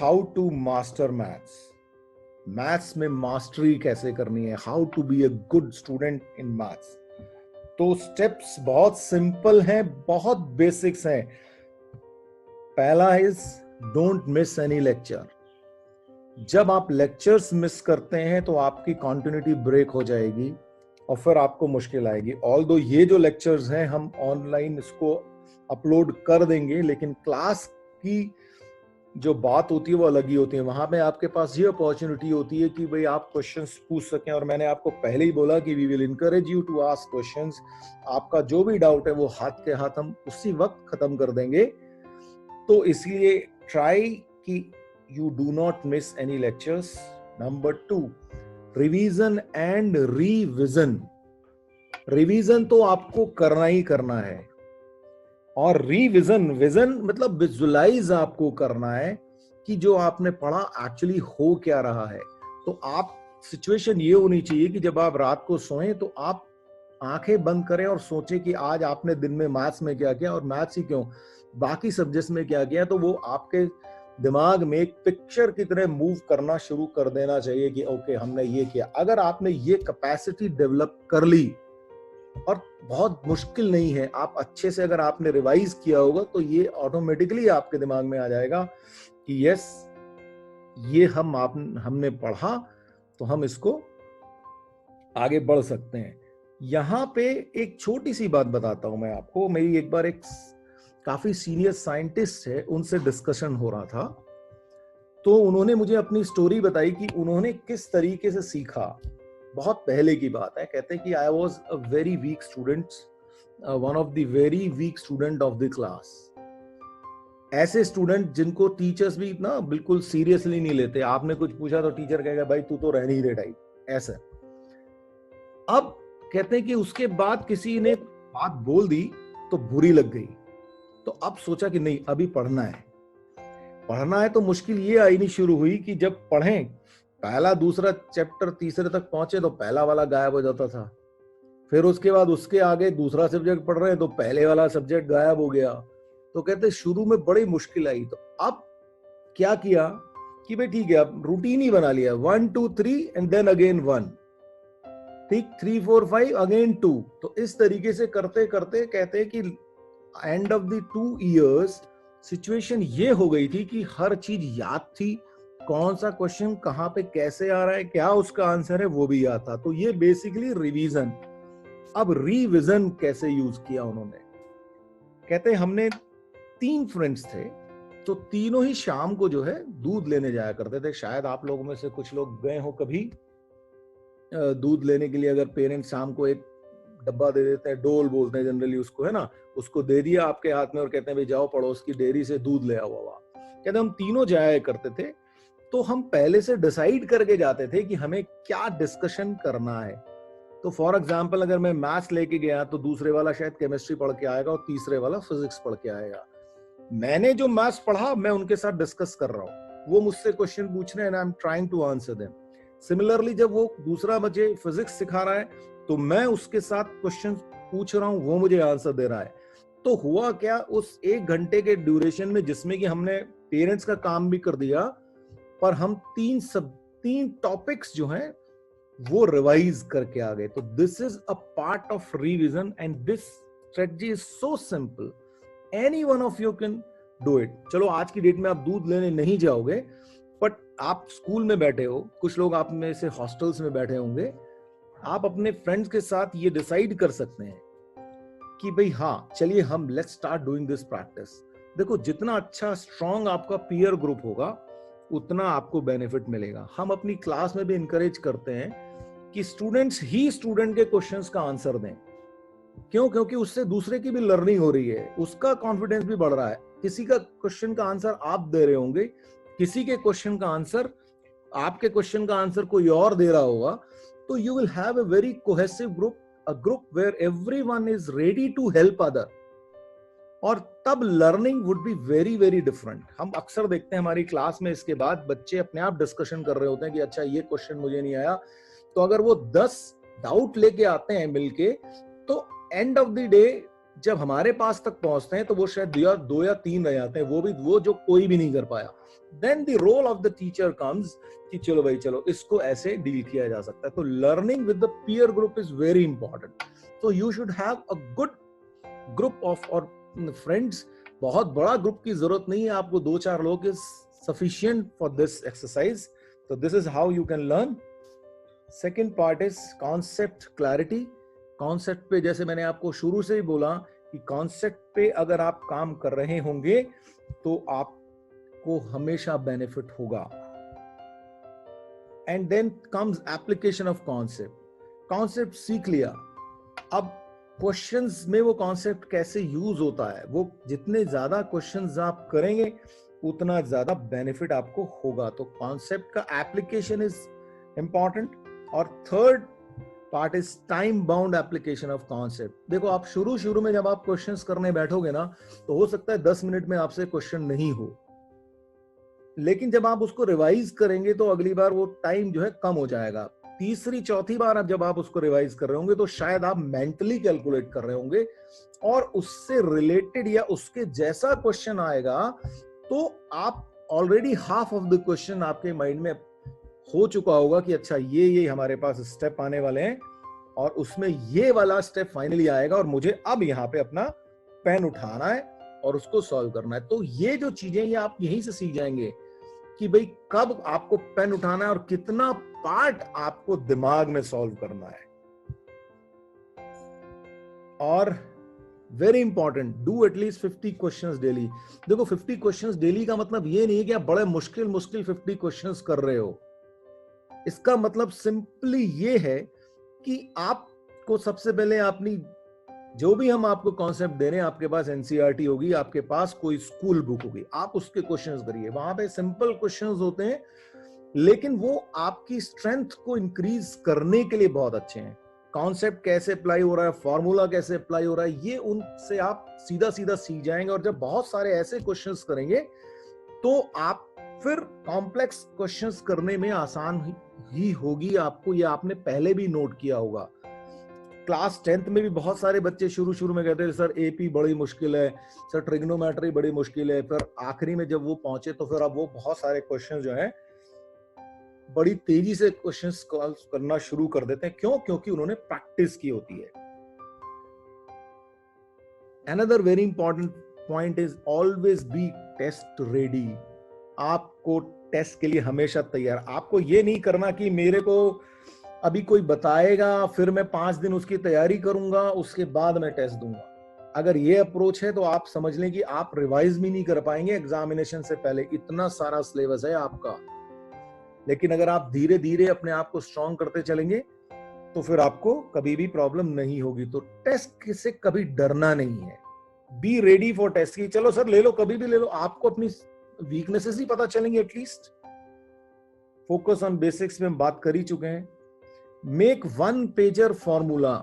How to master maths, maths में mastery कैसे करनी है, how to be a good student in maths. तो स्टेप्स बहुत सिंपल हैं, बहुत बेसिक्स हैं। पहला is don't miss any lecture. जब आप लेक्चर्स मिस करते हैं तो आपकी कॉन्टिन्यूटी ब्रेक हो जाएगी और फिर आपको मुश्किल आएगी। ऑल्दो ये जो लेक्चर्स हैं हम ऑनलाइन इसको अपलोड कर देंगे, लेकिन क्लास की जो बात होती है वो अलग ही होती है। वहां पे आपके पास ये अपॉर्चुनिटी होती है कि भाई आप क्वेश्चंस पूछ सकें, और मैंने आपको पहले ही बोला कि we will encourage you to ask questions. आपका जो भी डाउट है वो हाथ के हाथ हम उसी वक्त खत्म कर देंगे। तो इसलिए ट्राई कि you do not miss any lectures. Number 2, revision and revision. Revision तो आपको करना ही करना है, और रिविजन, विजन मतलब विजुलाइज आपको करना है कि जो आपने पढ़ा एक्चुअली हो क्या रहा है। तो आप सिचुएशन ये होनी चाहिए कि जब आप रात को सोएं तो आप आंखें बंद करें और सोचें कि आज आपने दिन में मैथ्स में क्या किया, और मैथ्स ही क्यों, बाकी सब्जेक्ट्स में क्या किया। तो वो आपके दिमाग में एक पिक्चर की तरह मूव करना शुरू कर देना चाहिए कि ओके हमने ये किया। अगर आपने ये कैपेसिटी डेवलप कर ली, और बहुत मुश्किल नहीं है, आप अच्छे से अगर आपने रिवाइज किया होगा तो ये ऑटोमेटिकली आपके दिमाग में आ जाएगा कि यस ये हमने पढ़ा तो हम इसको आगे बढ़ सकते हैं। यहां पे एक छोटी सी बात बताता हूं मैं आपको। मेरी एक बार एक काफी सीनियर साइंटिस्ट है, उनसे डिस्कशन हो रहा था, तो उन्होंने मुझे अपनी स्टोरी बताई कि उन्होंने किस तरीके से सीखा। बहुत पहले की बात है। कहते हैं कि I was a very weak student, one of the very weak student of the class. ऐसे स्टूडेंट जिनको टीचर्स भी ना बिल्कुल सीरियसली नहीं लेते, आपने कुछ पूछा तो टीचर कहेगा भाई तू तो रह नहीं रहे टाइप, ऐसा। अब कहते हैं कि उसके बाद किसी ने बात बोल दी तो बुरी लग गई, तो अब सोचा कि नहीं अभी पढ़ना है। पढ़ना है तो मुश्किल ये आई नहीं शुरू हुई कि जब पढ़ें, पहला दूसरा चैप्टर तीसरे तक पहुंचे तो पहला वाला गायब हो जाता था। फिर उसके बाद उसके आगे दूसरा सब्जेक्ट पढ़ रहे हैं तो पहले वाला सब्जेक्ट गायब हो गया। तो कहते शुरू में बड़ी मुश्किल आई। तो अब क्या किया कि भाई ठीक है, अब रूटीन ही बना लिया, 1 2 3 एंड देन अगेन 1, ठीक 3 4 5 अगेन 2। तो इस तरीके से करते करते कहते हैं कि end of the 2 years situation ये हो गई थी कि हर चीज याद थी, कौन सा क्वेश्चन कहां पे कैसे आ रहा है, क्या उसका आंसर है वो भी याद था। तो ये बेसिकली रिवीजन। अब रिवीजन कैसे यूज किया उन्होंने, कहते हमने 3 फ्रेंड्स थे, तो तीनों ही शाम को जो है दूध लेने जाया करते थे। शायद आप लोगों में से कुछ लोग गए हो कभी दूध लेने के लिए। अगर पेरेंट्स शाम को एक डब्बा दे देते हैं, डोल बोलते हैं जनरली उसको, है ना, उसको दे दिया आपके हाथ में और कहते हैं भाई जाओ पड़ोस की डेयरी से दूध ले आओ बाबा। कहते हम तीनों जाया करते थे। तो हम पहले से डिसाइड करके जाते थे कि हमें क्या डिस्कशन करना है। तो फॉर एग्जाम्पल अगर मैं मैथ्स लेके गया तो दूसरे वाला शायद केमिस्ट्री पढ़ के आएगा और तीसरे वाला फिजिक्स पढ़ के आएगा। मैंने जो मैथ्स पढ़ा मैं उनके साथ डिस्कस कर रहा हूँ, वो मुझसे क्वेश्चन पूछ रहे हैं, I am trying to answer them. Similarly जब वो दूसरा मुझे फिजिक्स सिखा रहा है तो मैं उसके साथ क्वेश्चन पूछ रहा हूँ, वो मुझे आंसर दे रहा है। तो हुआ क्या, उस 1 घंटे के ड्यूरेशन में जिसमें कि हमने पेरेंट्स का काम भी कर दिया, पर हम 3 टॉपिक्स जो हैं वो रिवाइज करके आ गए। तो this is a part of revision and this strategy is so simple, any one of you can do it. चलो आज की डेट में आप दूध लेने नहीं जाओगे, बट आप स्कूल में बैठे हो, कुछ लोग आप में से हॉस्टल्स में बैठे होंगे, आप अपने फ्रेंड्स के साथ ये डिसाइड कर सकते हैं कि भाई हाँ चलिए हम let's start doing this practice. देखो जितना अच्छा स्ट्रॉन्ग आपका पीयर ग्रुप होगा उतना आपको बेनिफिट मिलेगा। हम अपनी क्लास में भी इंकरेज करते हैं कि स्टूडेंट्स ही स्टूडेंट के क्वेश्चंस का आंसर दें। क्यों? क्योंकि उससे दूसरे की भी लर्निंग हो रही है, उसका कॉन्फिडेंस भी बढ़ रहा है। किसी का क्वेश्चन का आंसर आप दे रहे होंगे, किसी के क्वेश्चन का आंसर, आपके क्वेश्चन का आंसर कोई और दे रहा होगा, तो you will have a very cohesive group, a group where everyone is ready to help other, और तब learning would be very very different. हम अक्सर देखते हैं हमारी क्लास में इसके बाद बच्चे अपने आप डिस्कशन कर रहे होते हैं कि अच्छा ये क्वेश्चन मुझे नहीं आया। तो अगर वो 10 डाउट लेके आते हैं मिलके, तो एंड ऑफ द डे जब हमारे पास तक पहुंचते हैं तो वो शायद 2 या 3 रह जाते हैं, वो जो कोई भी नहीं कर पाया. Then the role of the teacher comes कि चलो भाई चलो इसको ऐसे डील किया जा सकता है. तो learning with the peer group is very important. तो you should have a good group of और फ्रेंड्स. बहुत बड़ा ग्रुप की जरूरत नहीं है आपको, 2-4 लोग is sufficient for this exercise. तो this is how you can learn. Second part is concept clarity. Concept पे जैसे मैंने आपको शुरू से ही बोला कि कॉन्सेप्ट पे अगर आप काम कर रहे होंगे तो आपको हमेशा बेनिफिट होगा. And then comes application of concept. Concept सीख लिया, अब क्वेश्चंस में वो कॉन्सेप्ट कैसे यूज होता है, वो जितने ज्यादा क्वेश्चंस आप करेंगे उतना ज्यादा बेनिफिट आपको होगा. तो कॉन्सेप्ट का एप्लीकेशन इज इंपॉर्टेंट. और third part is time bound application of concept. देखो आप शुरू में जब आप क्वेश्चंस करने बैठोगे ना तो हो सकता है 10 मिनट में आपसे क्वेश्चन नहीं हो, लेकिन जब आप उसको रिवाइज करेंगे तो अगली बार वो टाइम जो है कम हो जाएगा. तीसरी चौथी बार अब जब आप उसको रिवाइज कर रहे होंगे तो शायद आप मेंटली कैलकुलेट कर रहे होंगे और उससे रिलेटेड या उसके जैसा क्वेश्चन आएगा तो आप already half of the question आपके माइंड में हो चुका होगा कि अच्छा ये हमारे पास स्टेप आने वाले हैं और उसमें ये वाला स्टेप फाइनली आएगा और मुझे अब यहाँ पे अपना पेन उठाना है और उसको सॉल्व करना है. तो ये जो चीजें ये आप यहीं से सीख जाएंगे कि भाई कब आपको पेन उठाना है और कितना पार्ट आपको दिमाग में सॉल्व करना है. और very important, do at least 50 questions daily. देखो 50 क्वेश्चंस डेली का मतलब ये नहीं है कि आप बड़े मुश्किल 50 क्वेश्चंस कर रहे हो. इसका मतलब सिंपली ये है कि आपको सबसे पहले अपनी जो भी हम आपको कॉन्सेप्ट दे रहे हैं, आपके पास एनसीईआरटी होगी, आपके पास कोई स्कूल बुक होगी, आप उसके क्वेश्चंस करिए. वहां पे सिंपल क्वेश्चंस होते हैं लेकिन वो आपकी स्ट्रेंथ को इंक्रीज करने के लिए बहुत अच्छे हैं. कॉन्सेप्ट कैसे अप्लाई हो रहा है, फॉर्मूला कैसे अप्लाई हो रहा है, ये उनसे आप सीधा सीख जाएंगे. और जब बहुत सारे ऐसे क्वेश्चंस करेंगे तो आप फिर कॉम्प्लेक्स क्वेश्चंस करने में आसान ही होगी आपको. ये आपने पहले भी नोट किया होगा. क्लास 10th में भी बहुत सारे बच्चे शुरू में कहते थे सर एपी बड़ी मुश्किल है, सर ट्रिग्नोमेट्री बड़ी मुश्किल है. फिर आखिरी में जब वो पहुंचे तो फिर अब वो बहुत सारे क्वेश्चन जो हैं बड़ी तेजी से क्वेश्चंस करना शुरू कर देते हैं. क्यों? क्योंकि उन्होंने प्रैक्टिस की होती है. Another very important point is always be test ready. आपको टेस्ट के लिए हमेशा तैयार. आपको ये नहीं करना कि मेरे को अभी कोई बताएगा फिर मैं 5 दिन उसकी तैयारी करूंगा उसके बाद मैं टेस्ट दूंगा. अगर ये अप्रोच है तो आप समझ लें कि आप रिवाइज भी नहीं कर पाएंगे एग्जामिनेशन से पहले. इतना सारा सिलेबस है आपका. लेकिन अगर आप धीरे धीरे अपने आप को स्ट्रॉन्ग करते चलेंगे तो फिर आपको कभी भी प्रॉब्लम नहीं होगी. तो टेस्ट से कभी डरना नहीं है. Be ready for test. की चलो सर ले लो, कभी भी ले लो, आपको अपनी वीकनेसेस ही पता चलेंगे एटलीस्ट. फोकस ऑन बेसिक्स में हम बात कर ही चुके हैं. Make 1 pager formula.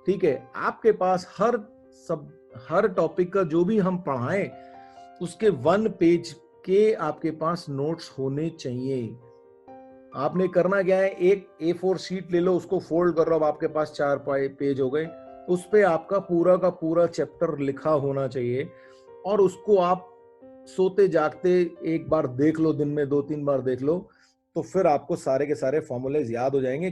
ठीक है, आपके पास हर टॉपिक का जो भी हम पढ़ाएं उसके 1 पेज के आपके पास नोट्स होने चाहिए. आपने करना क्या है, एक A4 शीट ले लो, उसको फोल्ड कर लो, अब आपके पास 4 पेज हो गए. उस पे आपका पूरा का पूरा चैप्टर लिखा होना चाहिए और उसको आप सोते जागते एक बार देख लो, दिन में 2-3 बार देख लो, तो फिर आपको सारे के सारे फॉर्मूलेज याद हो जाएंगे.